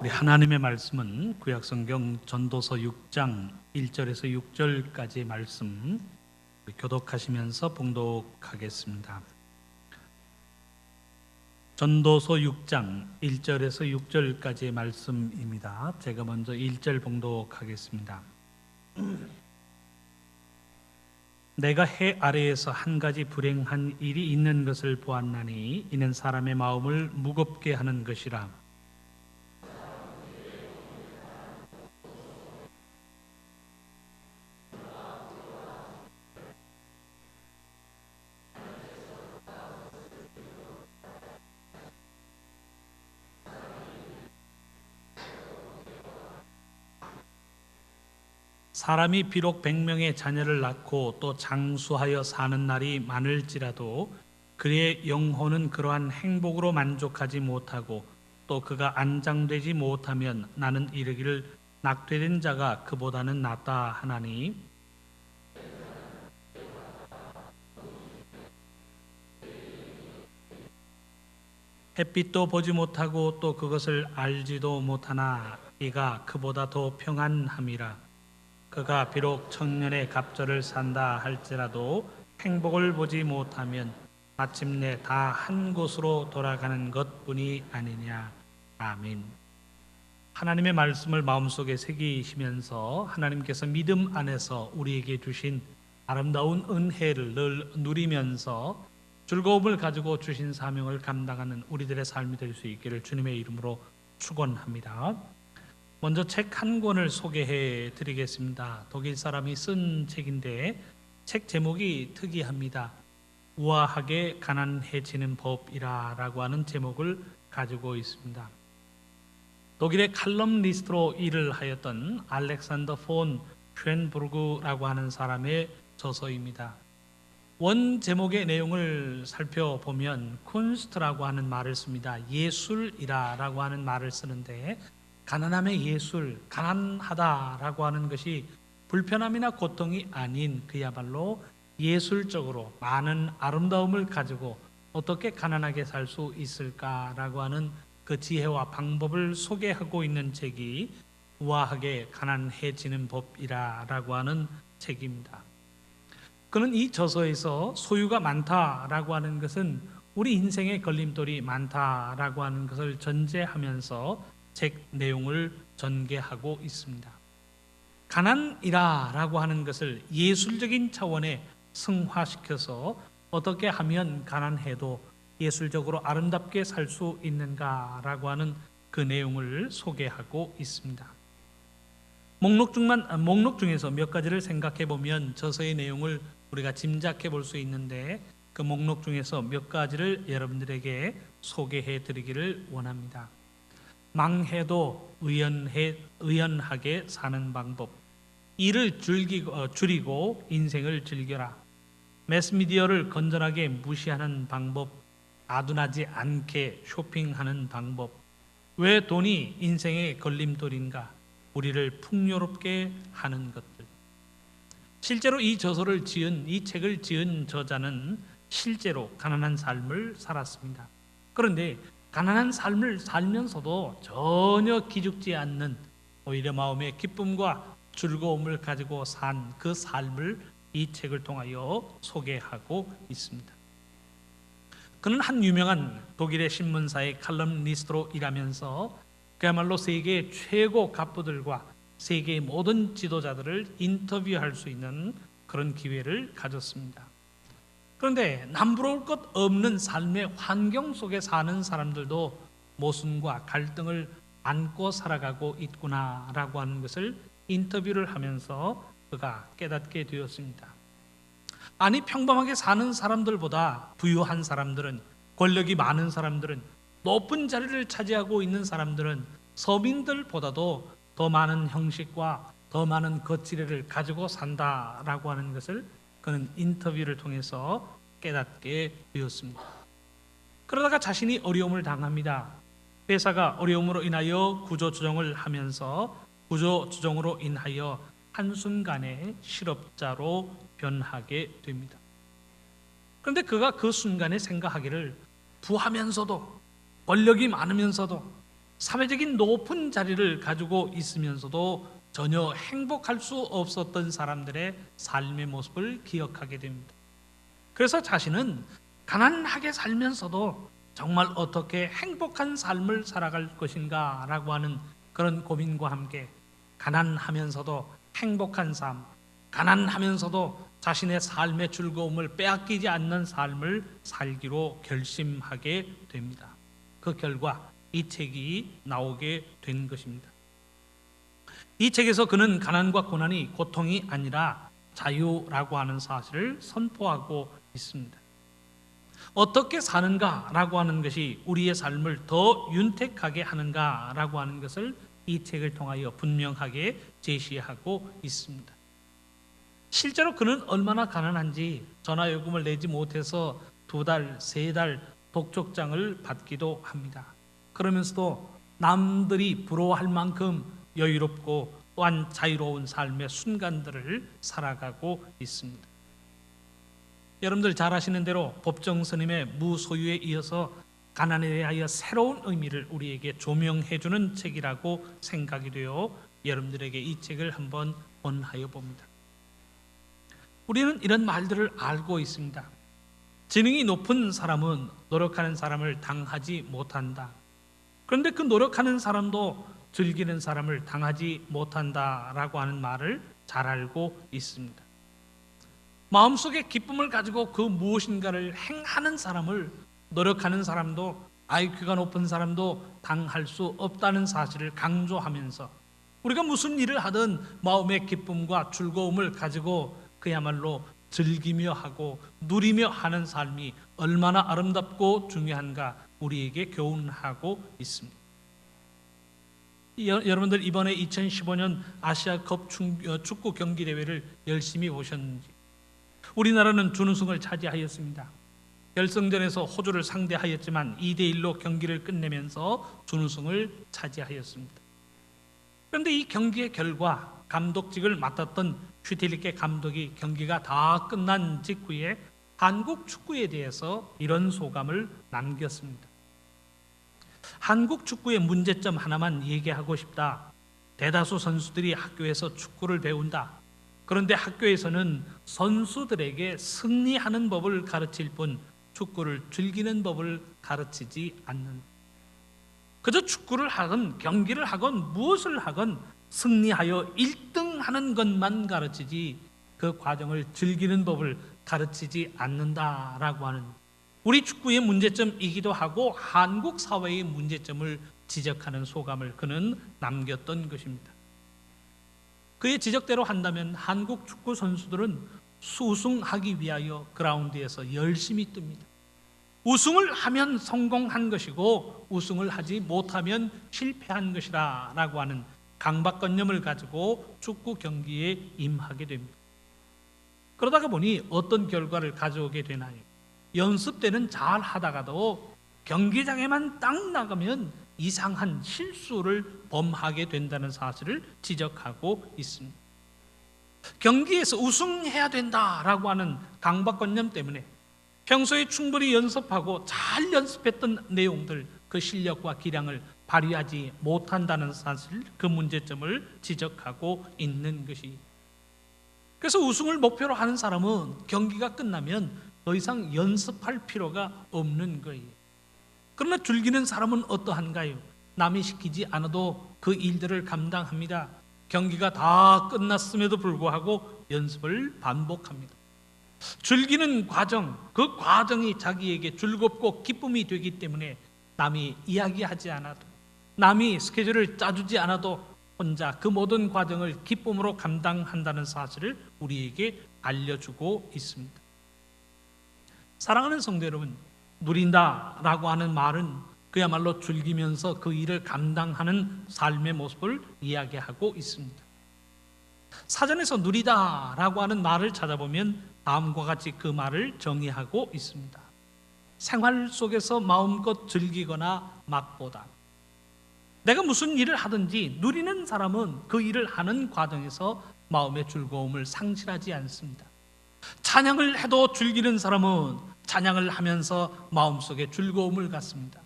우리 하나님의 말씀은 구약성경 전도서 6장 1절에서 6절까지의 말씀 교독하시면서 봉독하겠습니다. 전도서 6장 1절에서 6절까지의 말씀입니다. 제가 먼저 1절 봉독하겠습니다. 내가 해 아래에서 한 가지 불행한 일이 있는 것을 보았나니 이는 사람의 마음을 무겁게 하는 것이라. 사람이 비록 100명의 자녀를 낳고 또 장수하여 사는 날이 많을지라도 그의 영혼은 그러한 행복으로 만족하지 못하고 또 그가 안장되지 못하면 나는 이르기를 낙퇴된 자가 그보다는 낫다 하나니, 햇빛도 보지 못하고 또 그것을 알지도 못하나 이가 그보다 더 평안함이라. 그가 비록 청년의 갑절을 산다 할지라도 행복을 보지 못하면 마침내 다 한 곳으로 돌아가는 것뿐이 아니냐. 아멘. 하나님의 말씀을 마음속에 새기시면서 하나님께서 믿음 안에서 우리에게 주신 아름다운 은혜를 늘 누리면서 즐거움을 가지고 주신 사명을 감당하는 우리들의 삶이 될 수 있기를 주님의 이름으로 축원합니다. 먼저 책 한 권을 소개해 드리겠습니다. 독일 사람이 쓴 책인데 책 제목이 특이합니다. 우아하게 가난해지는 법이라고 하는 제목을 가지고 있습니다. 독일의 칼럼니스트로 일을 하였던 알렉산더 폰 쉔부르그라고 하는 사람의 저서입니다. 원 제목의 내용을 살펴보면 쿤스트라고 하는 말을 씁니다. 예술이라고 하는 말을 쓰는데 가난함의 예술, 가난하다라고 하는 것이 불편함이나 고통이 아닌 그야말로 예술적으로 많은 아름다움을 가지고 어떻게 가난하게 살 수 있을까라고 하는 그 지혜와 방법을 소개하고 있는 책이 우아하게 가난해지는 법이라고 하는 책입니다. 그는 이 저서에서 소유가 많다라고 하는 것은 우리 인생의 걸림돌이 많다라고 하는 것을 전제하면서 책 내용을 전개하고 있습니다. 가난이라고 하는 것을 예술적인 차원에 승화시켜서 어떻게 하면 가난해도 예술적으로 아름답게 살 수 있는가라고 하는 그 내용을 소개하고 있습니다. 목록 중에서 몇 가지를 생각해 보면 저서의 내용을 우리가 짐작해 볼 수 있는데 그 목록 중에서 몇 가지를 여러분들에게 소개해 드리기를 원합니다. 망해도 의연하게 사는 방법, 일을 줄이고 인생을 즐겨라, 매스미디어를 건전하게 무시하는 방법, 아둔하지 않게 쇼핑하는 방법, 왜 돈이 인생의 걸림돌인가, 우리를 풍요롭게 하는 것들. 실제로 이 책을 지은 저자는 실제로 가난한 삶을 살았습니다. 그런데 가난한 삶을 살면서도 전혀 기죽지 않는 오히려 마음의 기쁨과 즐거움을 가지고 산 그 삶을 이 책을 통하여 소개하고 있습니다. 그는 한 유명한 독일의 신문사의 칼럼니스트로 일하면서 그야말로 세계의 최고 갑부들과 세계의 모든 지도자들을 인터뷰할 수 있는 그런 기회를 가졌습니다. 그런데 남부러울 것 없는 삶의 환경 속에 사는 사람들도 모순과 갈등을 안고 살아가고 있구나라고 하는 것을 인터뷰를 하면서 그가 깨닫게 되었습니다. 아니, 평범하게 사는 사람들보다 부유한 사람들은, 권력이 많은 사람들은, 높은 자리를 차지하고 있는 사람들은 서민들보다도 더 많은 형식과 더 많은 거칠애를 가지고 산다라고 하는 것을 그는 인터뷰를 통해서 깨닫게 되었습니다. 그러다가 자신이 어려움을 당합니다. 회사가 어려움으로 인하여 구조조정을 하면서 구조조정으로 인하여 한순간에 실업자로 변하게 됩니다. 그런데 그가 그 순간에 생각하기를 부하면서도 권력이 많으면서도 사회적인 높은 자리를 가지고 있으면서도 전혀 행복할 수 없었던 사람들의 삶의 모습을 기억하게 됩니다. 그래서 자신은 가난하게 살면서도 정말 어떻게 행복한 삶을 살아갈 것인가 라고 하는 그런 고민과 함께 가난하면서도 행복한 삶, 가난하면서도 자신의 삶의 즐거움을 빼앗기지 않는 삶을 살기로 결심하게 됩니다. 그 결과 이 책이 나오게 된 것입니다. 이 책에서 그는 가난과 고난이 고통이 아니라 자유라고 하는 사실을 선포하고 있습니다. 어떻게 사는가라고 하는 것이 우리의 삶을 더 윤택하게 하는가라고 하는 것을 이 책을 통하여 분명하게 제시하고 있습니다. 실제로 그는 얼마나 가난한지 전화요금을 내지 못해서 2달, 3달 독촉장을 받기도 합니다. 그러면서도 남들이 부러워할 만큼 여유롭고 또한 자유로운 삶의 순간들을 살아가고 있습니다. 여러분들 잘 아시는 대로 법정 스님의 무소유에 이어서 가난에 대하여 새로운 의미를 우리에게 조명해 주는 책이라고 생각이 되어 여러분들에게 이 책을 한번 권하여 봅니다. 우리는 이런 말들을 알고 있습니다. 지능이 높은 사람은 노력하는 사람을 당하지 못한다. 그런데 그 노력하는 사람도 즐기는 사람을 당하지 못한다라고 하는 말을 잘 알고 있습니다. 마음속에 기쁨을 가지고 그 무엇인가를 행하는 사람을 노력하는 사람도 IQ가 높은 사람도 당할 수 없다는 사실을 강조하면서 우리가 무슨 일을 하든 마음의 기쁨과 즐거움을 가지고 그야말로 즐기며 하고 누리며 하는 삶이 얼마나 아름답고 중요한가 우리에게 교훈하고 있습니다. 여러분들 이번에 2015년 아시아컵 축구 경기 대회를 열심히 보셨는지 우리나라는 준우승을 차지하였습니다. 결승전에서 호주를 상대하였지만 2대1로 경기를 끝내면서 준우승을 차지하였습니다. 그런데 이 경기의 결과 감독직을 맡았던 슈틸리케 감독이 경기가 다 끝난 직후에 한국 축구에 대해서 이런 소감을 남겼습니다. 한국 축구의 문제점 하나만 얘기하고 싶다. 대다수 선수들이 학교에서 축구를 배운다. 그런데 학교에서는 선수들에게 승리하는 법을 가르칠 뿐 축구를 즐기는 법을 가르치지 않는다. 그저 축구를 하건 경기를 하건 무엇을 하건 승리하여 1등하는 것만 가르치지 그 과정을 즐기는 법을 가르치지 않는다라고 하는 우리 축구의 문제점이기도 하고 한국 사회의 문제점을 지적하는 소감을 그는 남겼던 것입니다. 그의 지적대로 한다면 한국 축구 선수들은 우승하기 위하여 그라운드에서 열심히 뜹니다. 우승을 하면 성공한 것이고 우승을 하지 못하면 실패한 것이다 라고 하는 강박관념을 가지고 축구 경기에 임하게 됩니다. 그러다가 보니 어떤 결과를 가져오게 되나요? 연습 때는 잘 하다가도 경기장에만 딱 나가면 이상한 실수를 범하게 된다는 사실을 지적하고 있습니다. 경기에서 우승해야 된다라고 하는 강박관념 때문에 평소에 충분히 연습하고 잘 연습했던 내용들, 그 실력과 기량을 발휘하지 못한다는 사실, 그 문제점을 지적하고 있는 것이. 그래서 우승을 목표로 하는 사람은 경기가 끝나면 더 이상 연습할 필요가 없는 거예요. 그러나 즐기는 사람은 어떠한가요? 남이 시키지 않아도 그 일들을 감당합니다. 경기가 다 끝났음에도 불구하고 연습을 반복합니다. 즐기는 과정, 그 과정이 자기에게 즐겁고 기쁨이 되기 때문에 남이 이야기하지 않아도, 남이 스케줄을 짜주지 않아도 혼자 그 모든 과정을 기쁨으로 감당한다는 사실을 우리에게 알려주고 있습니다. 사랑하는 성도 여러분, 누린다라고 하는 말은 그야말로 즐기면서 그 일을 감당하는 삶의 모습을 이야기하고 있습니다. 사전에서 누리다라고 하는 말을 찾아보면 다음과 같이 그 말을 정의하고 있습니다. 생활 속에서 마음껏 즐기거나 맛보다. 내가 무슨 일을 하든지 누리는 사람은 그 일을 하는 과정에서 마음의 즐거움을 상실하지 않습니다. 찬양을 해도 즐기는 사람은 찬양을 하면서 마음속에 즐거움을 갖습니다.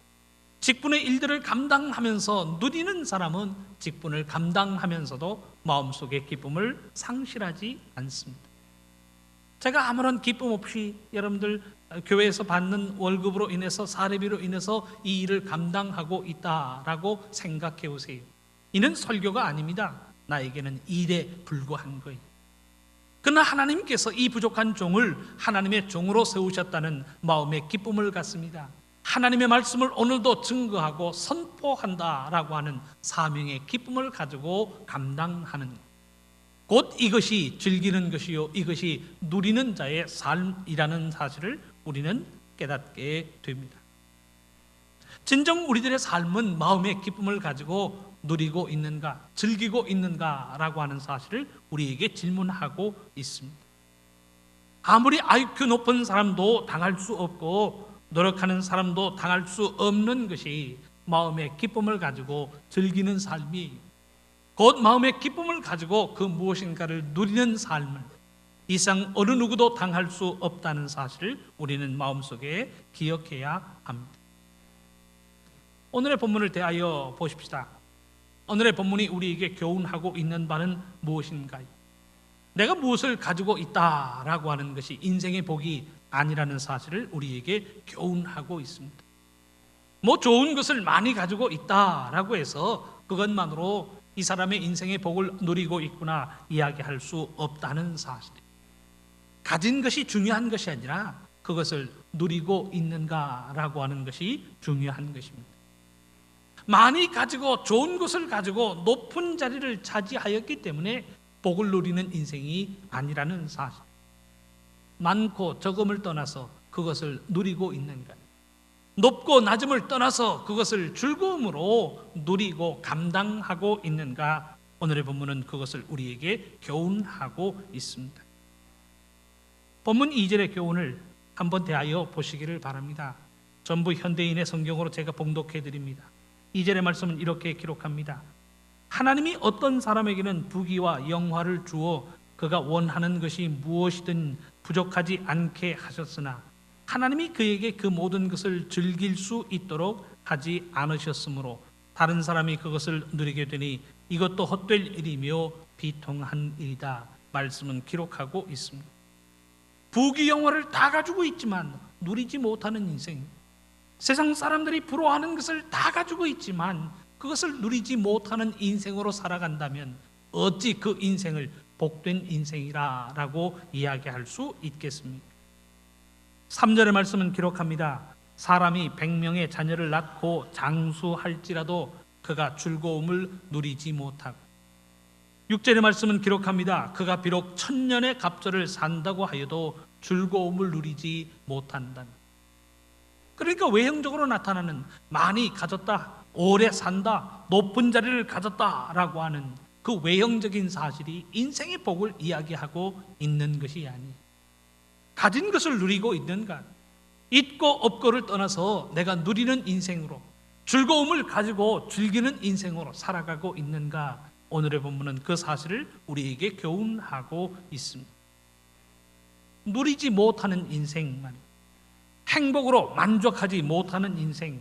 직분의 일들을 감당하면서 누리는 사람은 직분을 감당하면서도 마음속의 기쁨을 상실하지 않습니다. 제가 아무런 기쁨 없이 여러분들 교회에서 받는 월급으로 인해서 사례비로 인해서 이 일을 감당하고 있다라고 생각해 보세요. 이는 설교가 아닙니다. 나에게는 일에 불과한 거예요. 그러나 하나님께서 이 부족한 종을 하나님의 종으로 세우셨다는 마음의 기쁨을 갖습니다. 하나님의 말씀을 오늘도 증거하고 선포한다라고 하는 사명의 기쁨을 가지고 감당하는 곧 이것이 즐기는 것이요 이것이 누리는 자의 삶이라는 사실을 우리는 깨닫게 됩니다. 진정 우리들의 삶은 마음의 기쁨을 가지고 누리고 있는가, 즐기고 있는가라고 하는 사실을 우리에게 질문하고 있습니다. 아무리 IQ 높은 사람도 당할 수 없고 노력하는 사람도 당할 수 없는 것이 마음의 기쁨을 가지고 즐기는 삶이 곧 마음의 기쁨을 가지고 그 무엇인가를 누리는 삶을 이상 어느 누구도 당할 수 없다는 사실을 우리는 마음속에 기억해야 합니다. 오늘의 본문을 대하여 보십시다. 오늘의 본문이 우리에게 교훈하고 있는 바는 무엇인가요? 내가 무엇을 가지고 있다라고 하는 것이 인생의 복이 아니라는 사실을 우리에게 교훈하고 있습니다. 뭐 좋은 것을 많이 가지고 있다라고 해서 그것만으로 이 사람의 인생의 복을 누리고 있구나 이야기할 수 없다는 사실. 가진 것이 중요한 것이 아니라 그것을 누리고 있는가라고 하는 것이 중요한 것입니다. 많이 가지고 좋은 것을 가지고 높은 자리를 차지하였기 때문에 복을 누리는 인생이 아니라는 사실. 많고 적음을 떠나서 그것을 누리고 있는가? 높고 낮음을 떠나서 그것을 즐거움으로 누리고 감당하고 있는가? 오늘의 본문은 그것을 우리에게 교훈하고 있습니다. 본문 2절의 교훈을 한번 대하여 보시기를 바랍니다. 전부 현대인의 성경으로 제가 봉독해 드립니다. 2절의 말씀은 이렇게 기록합니다. 하나님이 어떤 사람에게는 부귀와 영화를 주어 그가 원하는 것이 무엇이든 부족하지 않게 하셨으나 하나님이 그에게 그 모든 것을 즐길 수 있도록 하지 않으셨으므로 다른 사람이 그것을 누리게 되니 이것도 헛될 일이며 비통한 일이다. 말씀은 기록하고 있습니다. 부귀 영화를 다 가지고 있지만 누리지 못하는 인생, 세상 사람들이 부러워하는 것을 다 가지고 있지만 그것을 누리지 못하는 인생으로 살아간다면 어찌 그 인생을 복된 인생이라고 이야기할 수 있겠습니까? 3절의 말씀은 기록합니다. 사람이 100명의 자녀를 낳고 장수할지라도 그가 즐거움을 누리지 못하고 6절의 말씀은 기록합니다. 그가 비록 1000년의 갑절을 산다고 하여도 즐거움을 누리지 못한다. 그러니까 외형적으로 나타나는 많이 가졌다, 오래 산다, 높은 자리를 가졌다라고 하는 그 외형적인 사실이 인생의 복을 이야기하고 있는 것이 아니에요. 가진 것을 누리고 있는가? 있고 없고를 떠나서 내가 누리는 인생으로 즐거움을 가지고 즐기는 인생으로 살아가고 있는가? 오늘의 본문은 그 사실을 우리에게 교훈하고 있습니다. 누리지 못하는 인생만, 행복으로 만족하지 못하는 인생,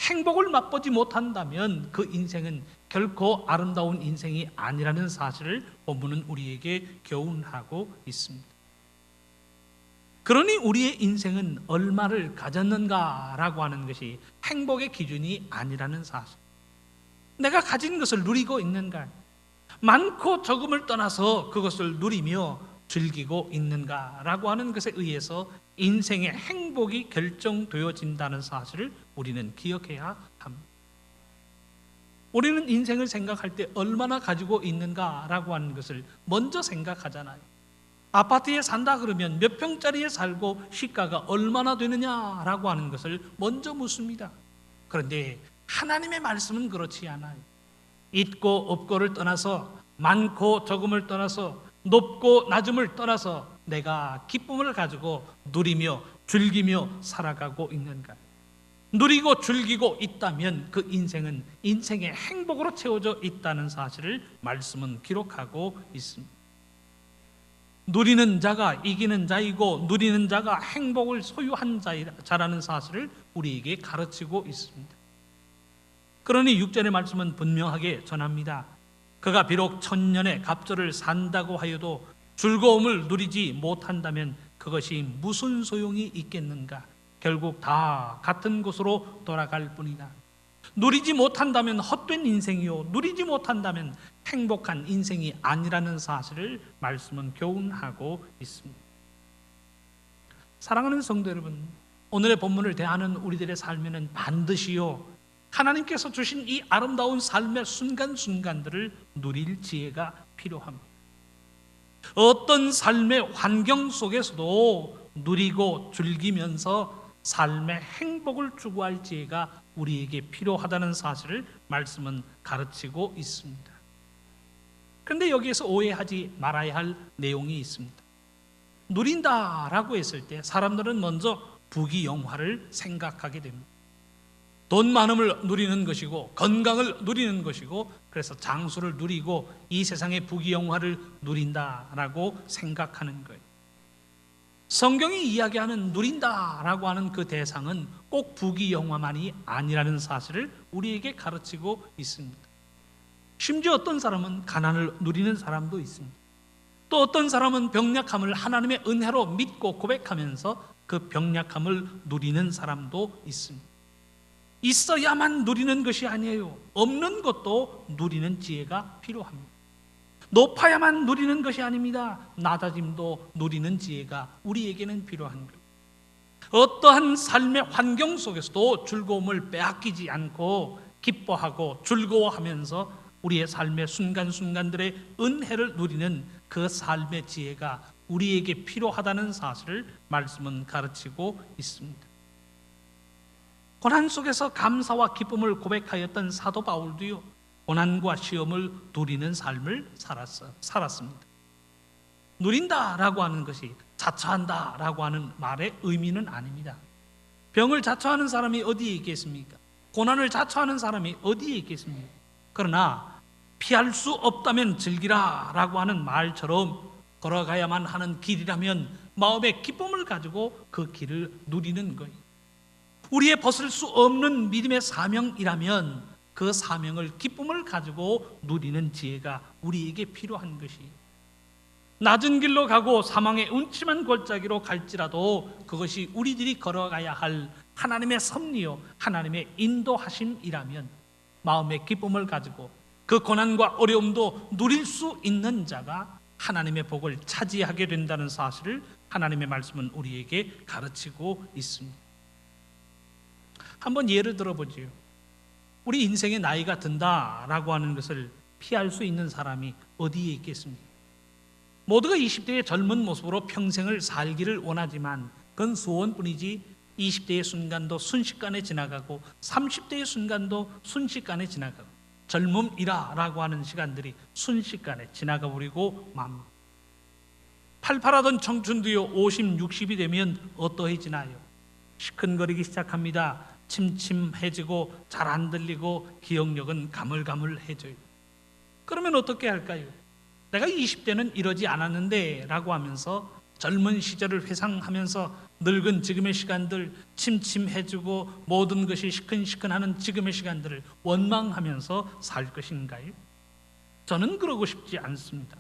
행복을 맛보지 못한다면 그 인생은 결코 아름다운 인생이 아니라는 사실을 본문은 우리에게 교훈하고 있습니다. 그러니 우리의 인생은 얼마를 가졌는가라고 하는 것이 행복의 기준이 아니라는 사실. 내가 가진 것을 누리고 있는가? 많고 적음을 떠나서 그것을 누리며 즐기고 있는가라고 하는 것에 의해서 인생의 행복이 결정되어진다는 사실을 우리는 기억해야 합니다. 우리는 인생을 생각할 때 얼마나 가지고 있는가라고 하는 것을 먼저 생각하잖아요. 아파트에 산다 그러면 몇 평짜리에 살고 시가가 얼마나 되느냐라고 하는 것을 먼저 묻습니다. 그런데 하나님의 말씀은 그렇지 않아요. 있고 없고를 떠나서 많고 적음을 떠나서 높고 낮음을 떠나서 내가 기쁨을 가지고 누리며 즐기며 살아가고 있는가? 누리고 즐기고 있다면 그 인생은 인생의 행복으로 채워져 있다는 사실을 말씀은 기록하고 있습니다. 누리는 자가 이기는 자이고 누리는 자가 행복을 소유한 자라는 사실을 우리에게 가르치고 있습니다. 그러니 6절의 말씀은 분명하게 전합니다. 그가 비록 천년의 갑절을 산다고 하여도 즐거움을 누리지 못한다면 그것이 무슨 소용이 있겠는가? 결국 다 같은 곳으로 돌아갈 뿐이다. 누리지 못한다면 헛된 인생이요, 누리지 못한다면 행복한 인생이 아니라는 사실을 말씀은 교훈하고 있습니다. 사랑하는 성도 여러분, 오늘의 본문을 대하는 우리들의 삶에는 반드시요 하나님께서 주신 이 아름다운 삶의 순간순간들을 누릴 지혜가 필요합니다. 어떤 삶의 환경 속에서도 누리고 즐기면서 삶의 행복을 추구할 지혜가 우리에게 필요하다는 사실을 말씀은 가르치고 있습니다. 그런데 여기에서 오해하지 말아야 할 내용이 있습니다. 누린다라고 했을 때 사람들은 먼저 부귀영화를 생각하게 됩니다. 돈 많음을 누리는 것이고 건강을 누리는 것이고 그래서 장수를 누리고 이 세상의 부귀영화를 누린다라고 생각하는 거예요. 성경이 이야기하는 누린다라고 하는 그 대상은 꼭 부귀영화만이 아니라는 사실을 우리에게 가르치고 있습니다. 심지어 어떤 사람은 가난을 누리는 사람도 있습니다. 또 어떤 사람은 병약함을 하나님의 은혜로 믿고 고백하면서 그 병약함을 누리는 사람도 있습니다. 있어야만 누리는 것이 아니에요. 없는 것도 누리는 지혜가 필요합니다. 높아야만 누리는 것이 아닙니다. 낮아짐도 누리는 지혜가 우리에게는 필요한 거예요. 어떠한 삶의 환경 속에서도 즐거움을 빼앗기지 않고 기뻐하고 즐거워하면서 우리의 삶의 순간순간들의 은혜를 누리는 그 삶의 지혜가 우리에게 필요하다는 사실을 말씀은 가르치고 있습니다. 고난 속에서 감사와 기쁨을 고백하였던 사도 바울도요, 고난과 시험을 누리는 삶을 살았습니다. 누린다라고 하는 것이 자처한다라고 하는 말의 의미는 아닙니다. 병을 자처하는 사람이 어디에 있겠습니까? 고난을 자처하는 사람이 어디에 있겠습니까? 그러나 피할 수 없다면 즐기라라고 하는 말처럼 걸어가야만 하는 길이라면 마음의 기쁨을 가지고 그 길을 누리는 거예요. 우리의 벗을 수 없는 믿음의 사명이라면 그 사명을 기쁨을 가지고 누리는 지혜가 우리에게 필요한 것이에요. 낮은 길로 가고 사망의 음침한 골짜기로 갈지라도 그것이 우리들이 걸어가야 할 하나님의 섭리요 하나님의 인도하심이라면 마음의 기쁨을 가지고 그 고난과 어려움도 누릴 수 있는 자가 하나님의 복을 차지하게 된다는 사실을 하나님의 말씀은 우리에게 가르치고 있습니다. 한번 예를 들어보지요. 우리 인생의 나이가 든다라고 하는 것을 피할 수 있는 사람이 어디에 있겠습니까? 모두가 20대의 젊은 모습으로 평생을 살기를 원하지만 그건 소원뿐이지 20대의 순간도 순식간에 지나가고 30대의 순간도 순식간에 지나가고 젊음이라고 하는 시간들이 순식간에 지나가 버리고 맙니다. 팔팔하던 청춘도요 50, 60이 되면 어떠해지나요? 시큰거리기 시작합니다. 침침해지고 잘 안 들리고 기억력은 가물가물해져요. 그러면 어떻게 할까요? 내가 20대는 이러지 않았는데 라고 하면서 젊은 시절을 회상하면서 늙은 지금의 시간들, 침침해지고 모든 것이 시큰시큰하는 지금의 시간들을 원망하면서 살 것인가요? 저는 그러고 싶지 않습니다.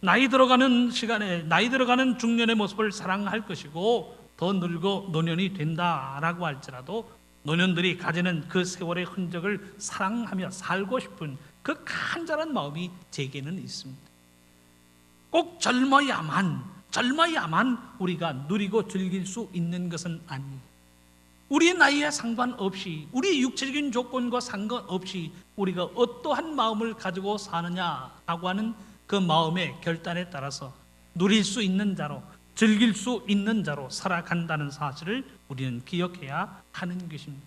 나이 들어가는 시간에 나이 들어가는 중년의 모습을 사랑할 것이고 더 늙어 노년이 된다라고 할지라도 노년들이 가지는 그 세월의 흔적을 사랑하며 살고 싶은 그 간절한 마음이 제게는 있습니다. 꼭 젊어야만 우리가 누리고 즐길 수 있는 것은 아닙니다. 우리의 나이에 상관없이 우리의 육체적인 조건과 상관없이 우리가 어떠한 마음을 가지고 사느냐라고 하는 그 마음의 결단에 따라서 누릴 수 있는 자로 즐길 수 있는 자로 살아간다는 사실을 우리는 기억해야 하는 것입니다.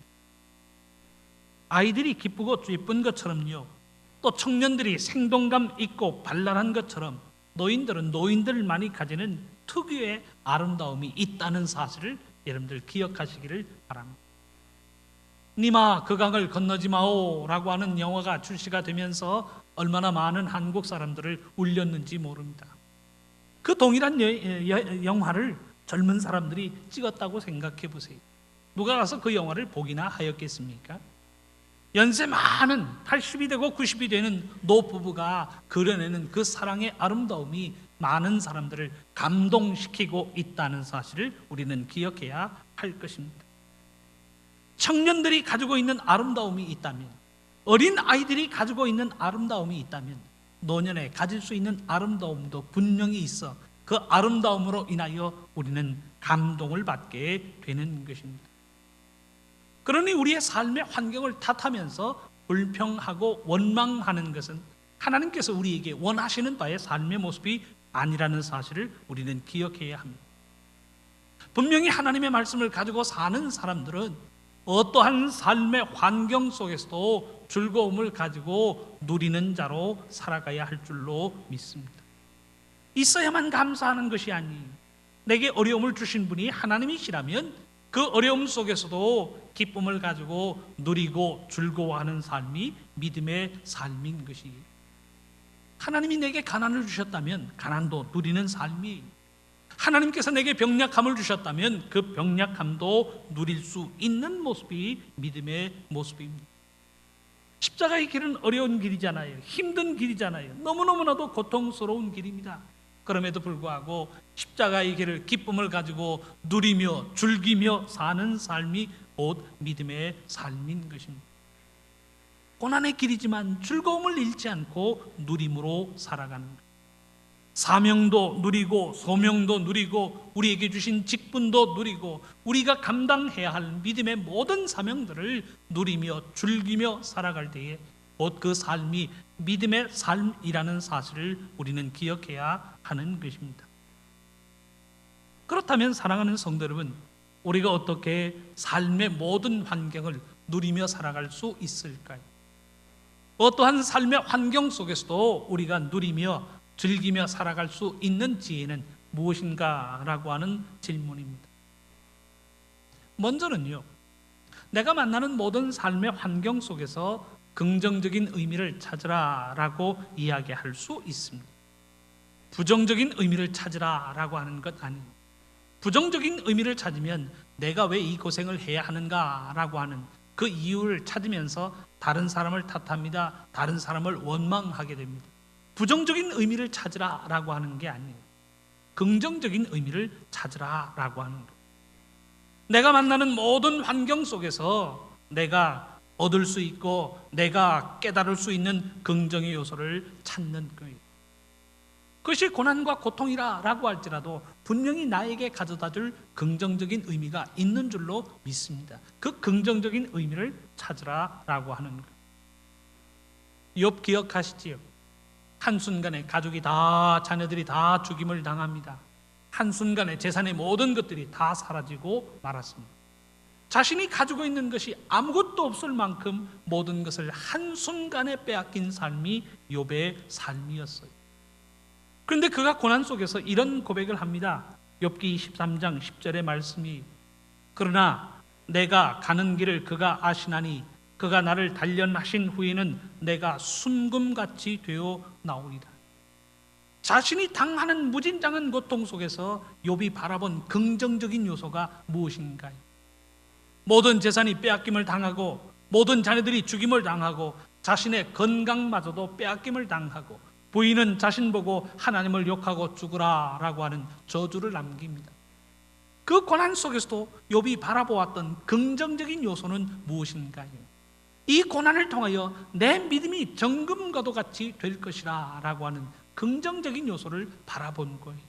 아이들이 기쁘고 예쁜 것처럼요, 또 청년들이 생동감 있고 발랄한 것처럼 노인들은 노인들만이 가지는 특유의 아름다움이 있다는 사실을 여러분들 기억하시기를 바랍니다. 니마 그 강을 건너지 마오 라고 하는 영화가 출시가 되면서 얼마나 많은 한국 사람들을 울렸는지 모릅니다. 그 동일한 영화를 젊은 사람들이 찍었다고 생각해 보세요. 누가 가서 그 영화를 보기나 하였겠습니까? 연세 많은 80이 되고 90이 되는 노부부가 그려내는 그 사랑의 아름다움이 많은 사람들을 감동시키고 있다는 사실을 우리는 기억해야 할 것입니다. 청년들이 가지고 있는 아름다움이 있다면, 어린 아이들이 가지고 있는 아름다움이 있다면, 노년에 가질 수 있는 아름다움도 분명히 있어 그 아름다움으로 인하여 우리는 감동을 받게 되는 것입니다. 그러니 우리의 삶의 환경을 탓하면서 불평하고 원망하는 것은 하나님께서 우리에게 원하시는 바의 삶의 모습이 아니라는 사실을 우리는 기억해야 합니다. 분명히 하나님의 말씀을 가지고 사는 사람들은 어떠한 삶의 환경 속에서도 즐거움을 가지고 누리는 자로 살아가야 할 줄로 믿습니다. 있어야만 감사하는 것이 아니에요. 내게 어려움을 주신 분이 하나님이시라면 그 어려움 속에서도 기쁨을 가지고 누리고 즐거워하는 삶이 믿음의 삶인 것이에요. 하나님이 내게 가난을 주셨다면 가난도 누리는 삶이, 하나님께서 내게 병약함을 주셨다면 그 병약함도 누릴 수 있는 모습이 믿음의 모습입니다. 십자가의 길은 어려운 길이잖아요. 힘든 길이잖아요. 너무너무나도 고통스러운 길입니다. 그럼에도 불구하고 십자가의 길을 기쁨을 가지고 누리며 즐기며 사는 삶이 곧 믿음의 삶인 것입니다. 고난의 길이지만 즐거움을 잃지 않고 누림으로 살아가는 것. 사명도 누리고 소명도 누리고 우리에게 주신 직분도 누리고 우리가 감당해야 할 믿음의 모든 사명들을 누리며 즐기며 살아갈 때에 곧 그 삶이 믿음의 삶이라는 사실을 우리는 기억해야 하는 것입니다. 그렇다면 사랑하는 성도 여러분, 우리가 어떻게 삶의 모든 환경을 누리며 살아갈 수 있을까요? 어떠한 삶의 환경 속에서도 우리가 누리며 즐기며 살아갈 수 있는 지혜는 무엇인가라고 하는 질문입니다. 먼저는요, 내가 만나는 모든 삶의 환경 속에서 긍정적인 의미를 찾으라라고 이야기할 수 있습니다. 부정적인 의미를 찾으라라고 하는 것 아닙니다. 부정적인 의미를 찾으면 내가 왜 이 고생을 해야 하는가라고 하는 그 이유를 찾으면서 다른 사람을 탓합니다. 다른 사람을 원망하게 됩니다. 부정적인 의미를 찾으라라고 하는 게 아니에요. 긍정적인 의미를 찾으라라고 하는 거예요. 내가 만나는 모든 환경 속에서 내가 얻을 수 있고 내가 깨달을 수 있는 긍정의 요소를 찾는 거예요. 그것이 고난과 고통이라고 할지라도 분명히 나에게 가져다줄 긍정적인 의미가 있는 줄로 믿습니다. 그 긍정적인 의미를 찾으라라고 하는 거예요. 욥 기억하시지요? 한순간에 가족이 다, 자녀들이 다 죽임을 당합니다. 한순간에 재산의 모든 것들이 다 사라지고 말았습니다. 자신이 가지고 있는 것이 아무것도 없을 만큼 모든 것을 한순간에 빼앗긴 삶이 욥의 삶이었어요. 그런데 그가 고난 속에서 이런 고백을 합니다. 욥기 23장 10절의 말씀이, 그러나 내가 가는 길을 그가 아시나니 그가 나를 단련하신 후에는 내가 순금같이 되어 나오리라. 자신이 당하는 무진장한 고통 속에서 욥이 바라본 긍정적인 요소가 무엇인가요? 모든 재산이 빼앗김을 당하고 모든 자녀들이 죽임을 당하고 자신의 건강마저도 빼앗김을 당하고 부인은 자신 보고 하나님을 욕하고 죽으라라고 하는 저주를 남깁니다. 그 고난 속에서도 욥이 바라보았던 긍정적인 요소는 무엇인가요? 이 고난을 통하여 내 믿음이 정금과도 같이 될 것이라 라고 하는 긍정적인 요소를 바라본 거예요.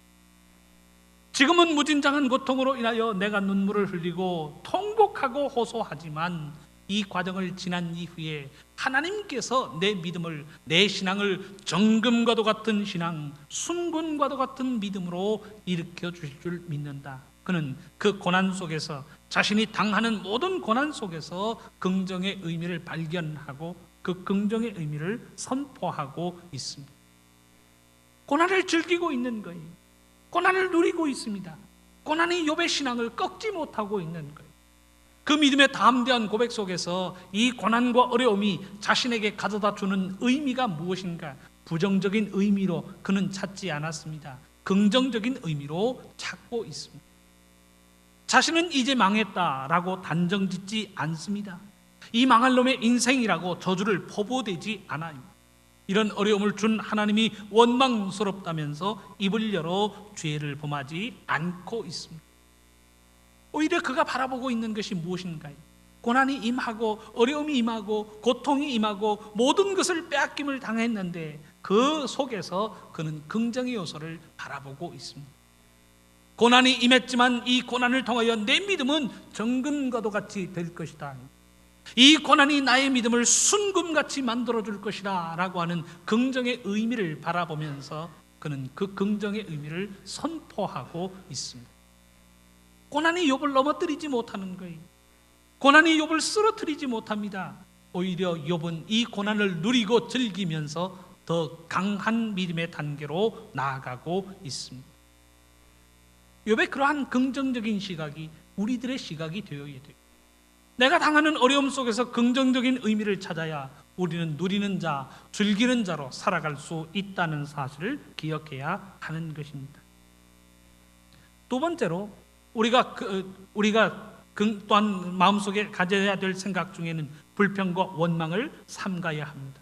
지금은 무진장한 고통으로 인하여 내가 눈물을 흘리고 통곡하고 호소하지만 이 과정을 지난 이후에 하나님께서 내 믿음을, 내 신앙을 정금과도 같은 신앙, 순금과도 같은 믿음으로 일으켜 주실 줄 믿는다. 그는 그 고난 속에서 자신이 당하는 모든 고난 속에서 긍정의 의미를 발견하고 그 긍정의 의미를 선포하고 있습니다. 고난을 즐기고 있는 거예요. 고난을 누리고 있습니다. 고난이 욥의 신앙을 꺾지 못하고 있는 거예요. 그 믿음의 담대한 고백 속에서 이 고난과 어려움이 자신에게 가져다 주는 의미가 무엇인가? 부정적인 의미로 그는 찾지 않았습니다. 긍정적인 의미로 찾고 있습니다. 자신은 이제 망했다라고 단정짓지 않습니다. 이 망할 놈의 인생이라고 저주를 퍼부어대지 않아요. 이런 어려움을 준 하나님이 원망스럽다면서 입을 열어 죄를 범하지 않고 있습니다. 오히려 그가 바라보고 있는 것이 무엇인가요? 고난이 임하고 어려움이 임하고 고통이 임하고 모든 것을 빼앗김을 당했는데 그 속에서 그는 긍정의 요소를 바라보고 있습니다. 고난이 임했지만 이 고난을 통하여 내 믿음은 정금과도 같이 될 것이다. 이 고난이 나의 믿음을 순금같이 만들어줄 것이다 라고 하는 긍정의 의미를 바라보면서 그는 그 긍정의 의미를 선포하고 있습니다. 고난이 욥을 넘어뜨리지 못하는 거예요. 고난이 욥을 쓰러뜨리지 못합니다. 오히려 욥은 이 고난을 누리고 즐기면서 더 강한 믿음의 단계로 나아가고 있습니다. 욥의 그러한 긍정적인 시각이 우리들의 시각이 되어야 돼요. 내가 당하는 어려움 속에서 긍정적인 의미를 찾아야 우리는 누리는 자, 즐기는 자로 살아갈 수 있다는 사실을 기억해야 하는 것입니다. 두 번째로 우리가 또한 마음속에 가져야 될 생각 중에는 불평과 원망을 삼가야 합니다.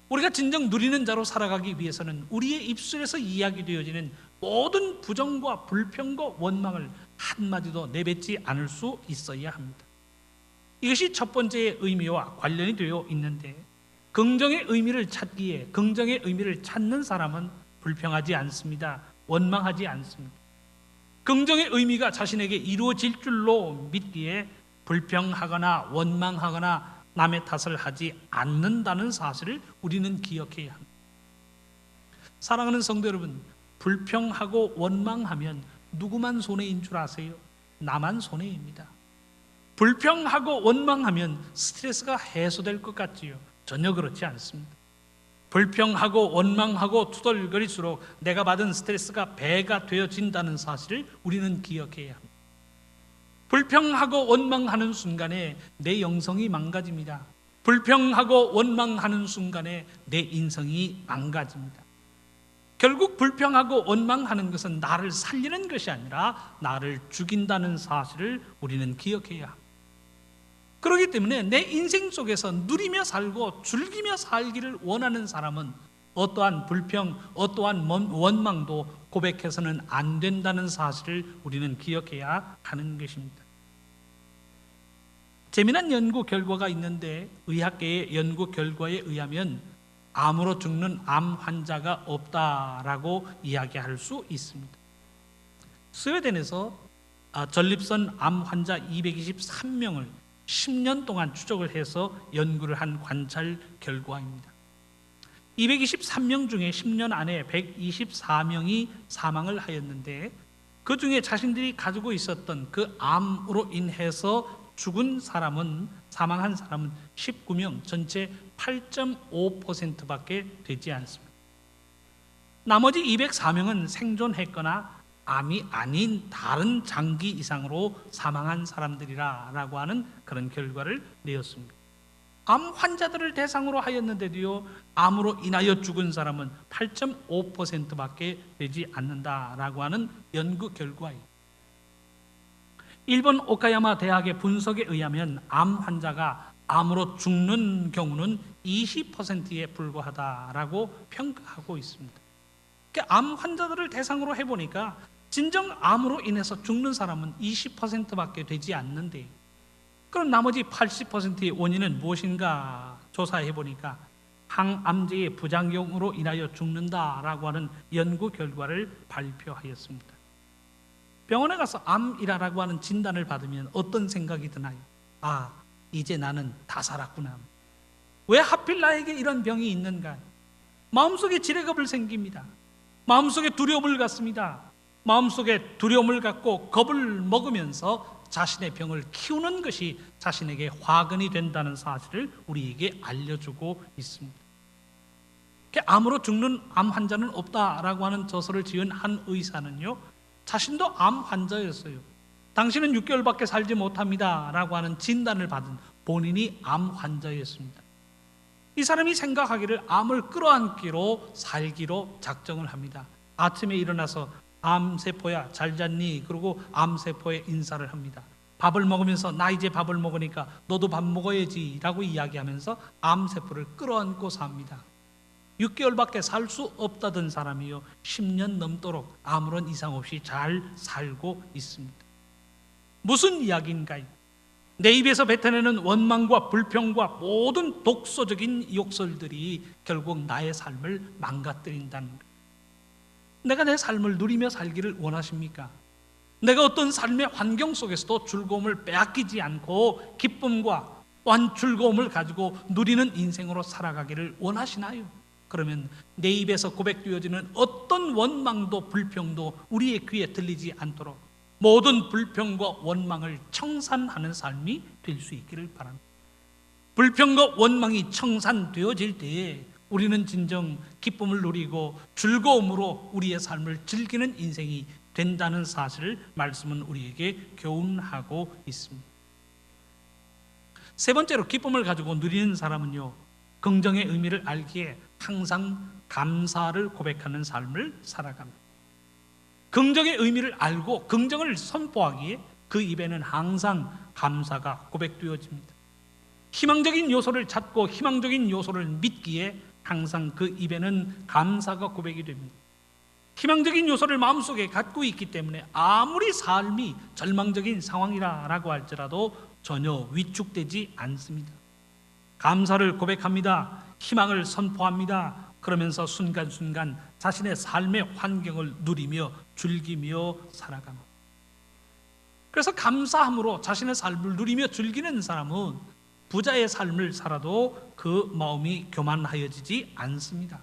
우리가 진정 누리는 자로 살아가기 위해서는 우리의 입술에서 이야기되어지는 모든 부정과 불평과 원망을 한마디도 내뱉지 않을 수 있어야 합니다. 이것이 첫 번째의 의미와 관련이 되어 있는데, 긍정의 의미를 찾기에 긍정의 의미를 찾는 사람은 불평하지 않습니다. 원망하지 않습니다. 긍정의 의미가 자신에게 이루어질 줄로 믿기에 불평하거나 원망하거나 남의 탓을 하지 않는다는 사실을 우리는 기억해야 합니다. 사랑하는 성도 여러분, 불평하고 원망하면 누구만 손해인 줄 아세요? 나만 손해입니다. 불평하고 원망하면 스트레스가 해소될 것 같지요? 전혀 그렇지 않습니다. 불평하고 원망하고 투덜거릴수록 내가 받은 스트레스가 배가 되어진다는 사실을 우리는 기억해야 합니다. 불평하고 원망하는 순간에 내 영성이 망가집니다. 불평하고 원망하는 순간에 내 인성이 망가집니다. 결국 불평하고 원망하는 것은 나를 살리는 것이 아니라 나를 죽인다는 사실을 우리는 기억해야 합니다. 그렇기 때문에 내 인생 속에서 누리며 살고 즐기며 살기를 원하는 사람은 어떠한 불평, 어떠한 원망도 고백해서는 안 된다는 사실을 우리는 기억해야 하는 것입니다. 재미난 연구 결과가 있는데, 의학계의 연구 결과에 의하면 암으로 죽는 암 환자가 없다라고 이야기할 수 있습니다. 스웨덴에서 전립선 암 환자 223명을 10년 동안 추적을 해서 연구를 한 관찰 결과입니다. 223명 중에 10년 안에 124명이 사망을 하였는데, 그 중에 자신들이 가지고 있었던 그 암으로 인해서 사망한 사람은 19명, 전체 8.5%밖에 되지 않습니다. 나머지 204명은 생존했거나 암이 아닌 다른 장기 이상으로 사망한 사람들이라고 하는 그런 결과를 내었습니다. 암 환자들을 대상으로 하였는데도요, 암으로 인하여 죽은 사람은 8.5%밖에 되지 않는다라고 하는 연구 결과예요. 일본 오카야마 대학의 분석에 의하면 암 환자가 암으로 죽는 경우는 20%에 불과하다라고 평가하고 있습니다. 그러니까 암 환자들을 대상으로 해보니까 진정 암으로 인해서 죽는 사람은 20%밖에 되지 않는데, 그럼 나머지 80%의 원인은 무엇인가 조사해보니까 항암제의 부작용으로 인하여 죽는다라고 하는 연구 결과를 발표하였습니다. 병원에 가서 암이라고 하는 진단을 받으면 어떤 생각이 드나요? 아, 이제 나는 다 살았구나. 왜 하필 나에게 이런 병이 있는가? 마음속에 지레겁을 생깁니다. 마음속에 두려움을 갖습니다. 마음속에 두려움을 갖고 겁을 먹으면서 자신의 병을 키우는 것이 자신에게 화근이 된다는 사실을 우리에게 알려주고 있습니다. 암으로 죽는 암 환자는 없다라고 하는 저서를 지은 한 의사는요, 자신도 암 환자였어요. 당신은 6개월밖에 살지 못합니다 라고 하는 진단을 받은 본인이 암 환자였습니다. 이 사람이 생각하기를 암을 끌어안기로 살기로 작정을 합니다. 아침에 일어나서 암세포야 잘 잤니? 그리고 암세포에 인사를 합니다. 밥을 먹으면서 나 이제 밥을 먹으니까 너도 밥 먹어야지 라고 이야기하면서 암세포를 끌어안고 삽니다. 6개월밖에 살 수 없다던 사람이요 10년 넘도록 아무런 이상 없이 잘 살고 있습니다. 무슨 이야기인가요? 내 입에서 뱉어내는 원망과 불평과 모든 독소적인 욕설들이 결국 나의 삶을 망가뜨린다는 거예요. 내가 내 삶을 누리며 살기를 원하십니까? 내가 어떤 삶의 환경 속에서도 즐거움을 빼앗기지 않고 기쁨과 즐거움을 가지고 누리는 인생으로 살아가기를 원하시나요? 그러면 내 입에서 고백되어지는 어떤 원망도 불평도 우리의 귀에 들리지 않도록 모든 불평과 원망을 청산하는 삶이 될 수 있기를 바랍니다. 불평과 원망이 청산되어질 때에 우리는 진정 기쁨을 누리고 즐거움으로 우리의 삶을 즐기는 인생이 된다는 사실을 말씀은 우리에게 교훈하고 있습니다. 세 번째로 기쁨을 가지고 누리는 사람은요, 긍정의 의미를 알기에 항상 감사를 고백하는 삶을 살아갑니다. 긍정의 의미를 알고 긍정을 선포하기에 그 입에는 항상 감사가 고백되어집니다. 희망적인 요소를 찾고 희망적인 요소를 믿기에 항상 그 입에는 감사가 고백이 됩니다. 희망적인 요소를 마음속에 갖고 있기 때문에 아무리 삶이 절망적인 상황이라고 할지라도 전혀 위축되지 않습니다. 감사를 고백합니다. 희망을 선포합니다. 그러면서 순간순간 자신의 삶의 환경을 누리며 즐기며 살아갑니다. 그래서 감사함으로 자신의 삶을 누리며 즐기는 사람은 부자의 삶을 살아도 그 마음이 교만하여지지 않습니다.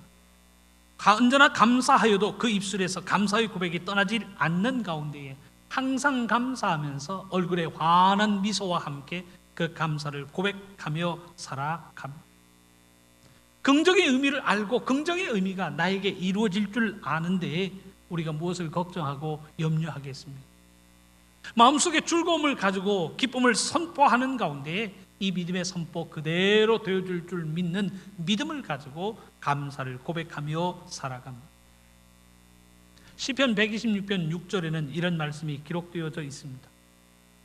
언제나 감사하여도 그 입술에서 감사의 고백이 떠나지 않는 가운데에 항상 감사하면서 얼굴에 환한 미소와 함께 그 감사를 고백하며 살아갑니다. 긍정의 의미를 알고 긍정의 의미가 나에게 이루어질 줄 아는데 우리가 무엇을 걱정하고 염려하겠습니까? 마음속에 즐거움을 가지고 기쁨을 선포하는 가운데 이 믿음의 선포 그대로 되어줄 줄 믿는 믿음을 가지고 감사를 고백하며 살아갑니다. 시편 126편 6절에는 이런 말씀이 기록되어져 있습니다.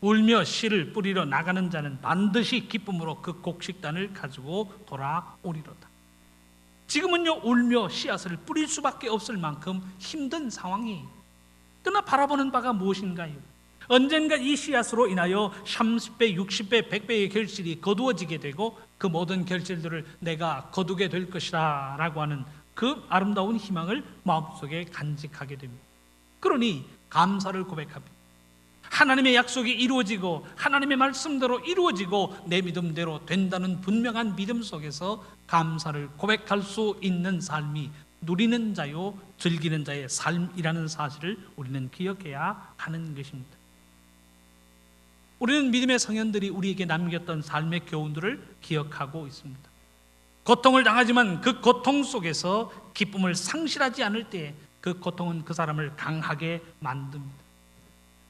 울며 씨를 뿌리러 나가는 자는 반드시 기쁨으로 그 곡식단을 가지고 돌아오리로다. 지금은요 울며 씨앗을 뿌릴 수밖에 없을 만큼 힘든 상황이에요. 그러나 바라보는 바가 무엇인가요? 언젠가 이 씨앗으로 인하여 30배, 60배, 100배의 결실이 거두어지게 되고 그 모든 결실들을 내가 거두게 될 것이다 라고 하는 그 아름다운 희망을 마음속에 간직하게 됩니다. 그러니 감사를 고백합니다. 하나님의 약속이 이루어지고 하나님의 말씀대로 이루어지고 내 믿음대로 된다는 분명한 믿음 속에서 감사를 고백할 수 있는 삶이 누리는 자요 즐기는 자의 삶이라는 사실을 우리는 기억해야 하는 것입니다. 우리는 믿음의 성현들이 우리에게 남겼던 삶의 교훈들을 기억하고 있습니다. 고통을 당하지만 그 고통 속에서 기쁨을 상실하지 않을 때 그 고통은 그 사람을 강하게 만듭니다.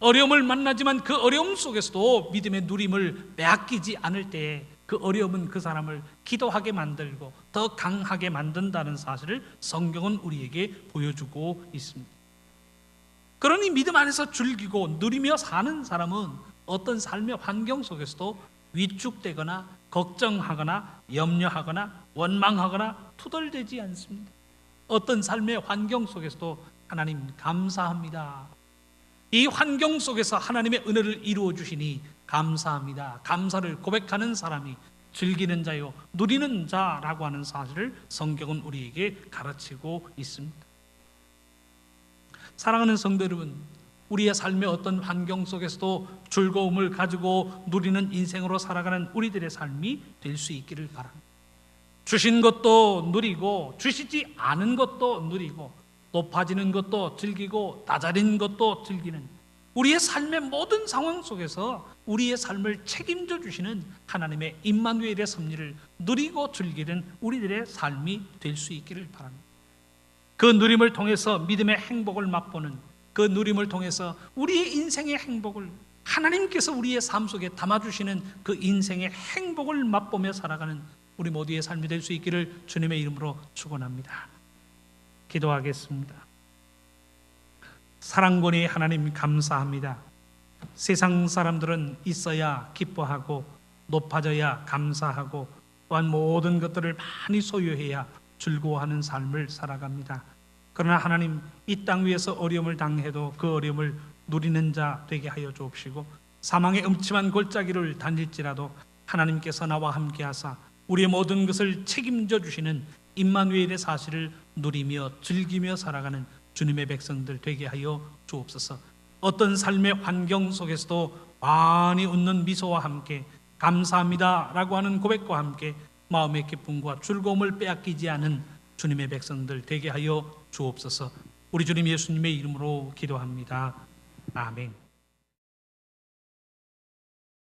어려움을 만나지만 그 어려움 속에서도 믿음의 누림을 빼앗기지 않을 때 그 어려움은 그 사람을 기도하게 만들고 더 강하게 만든다는 사실을 성경은 우리에게 보여주고 있습니다. 그러니 믿음 안에서 즐기고 누리며 사는 사람은 어떤 삶의 환경 속에서도 위축되거나 걱정하거나 염려하거나 원망하거나 투덜대지 않습니다. 어떤 삶의 환경 속에서도 하나님 감사합니다. 이 환경 속에서 하나님의 은혜를 이루어 주시니 감사합니다. 감사를 고백하는 사람이 즐기는 자요 누리는 자라고 하는 사실을 성경은 우리에게 가르치고 있습니다. 사랑하는 성도 여러분, 우리의 삶의 어떤 환경 속에서도 즐거움을 가지고 누리는 인생으로 살아가는 우리들의 삶이 될 수 있기를 바랍니다. 주신 것도 누리고 주시지 않은 것도 누리고 높아지는 것도 즐기고 낮아진 것도 즐기는 우리의 삶의 모든 상황 속에서 우리의 삶을 책임져 주시는 하나님의 임마누엘의 섭리를 누리고 즐기는 우리들의 삶이 될 수 있기를 바랍니다. 그 누림을 통해서 믿음의 행복을 맛보는 그 누림을 통해서 우리의 인생의 행복을 하나님께서 우리의 삶 속에 담아주시는 그 인생의 행복을 맛보며 살아가는 우리 모두의 삶이 될 수 있기를 주님의 이름으로 축원합니다. 기도하겠습니다. 사랑권이 하나님 감사합니다. 세상 사람들은 있어야 기뻐하고 높아져야 감사하고 또한 모든 것들을 많이 소유해야 즐거워하는 삶을 살아갑니다. 그러나 하나님, 이 땅 위에서 어려움을 당해도 그 어려움을 누리는 자 되게 하여 주옵시고, 사망의 음침한 골짜기를 다닐지라도 하나님께서 나와 함께 하사 우리의 모든 것을 책임져 주시는 임마누엘의 사실을 누리며 즐기며 살아가는 주님의 백성들 되게 하여 주옵소서. 어떤 삶의 환경 속에서도 많이 웃는 미소와 함께 감사합니다 라고 하는 고백과 함께 마음의 기쁨과 즐거움을 빼앗기지 않은 주님의 백성들 되게 하여 주옵소서. 우리 주님 예수님의 이름으로 기도합니다. 아멘.